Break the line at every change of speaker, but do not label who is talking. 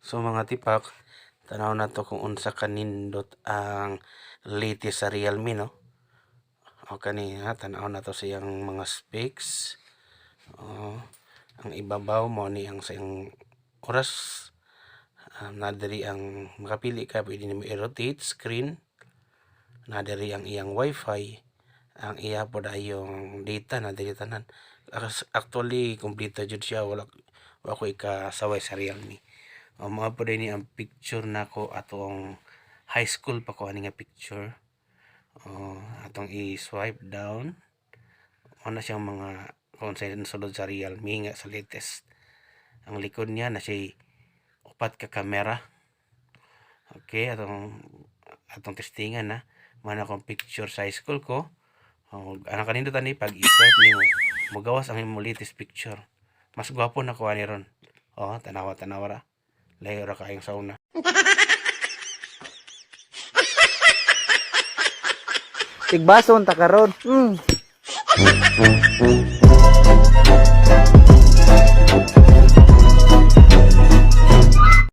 So mga tipak, tanaw na to kung unsa kanindot ang latest sa Realme, no? O kanina, tanaw na to siyang mga specs. Ang ibabaw mo ni ang sa oras. Nadiri ang makapili ka, pwede nimo i-rotate screen. Nadiri ang iyang wifi. Ang iya po da yung data na dili tanan. Actually, kompleto jud siya. Wala ko ikasaway sa Realme. Mga po ni ang picture na ko atong high school pa ko ani nga picture. Atong i-swipe down. Ano siyang mga kung sa sulod sa Realme nga sa latest. Ang likod niya na siya upat ka kamera. Okay, atong testingan na. Mana kong picture sa high school ko. Ano kanindot ani pag i-swipe nimo, magawas ang imong latest picture. Mas gwapo na ko ani ron. Tanawa ra. Layo ra kayong sauna.
Tigbason ta karon.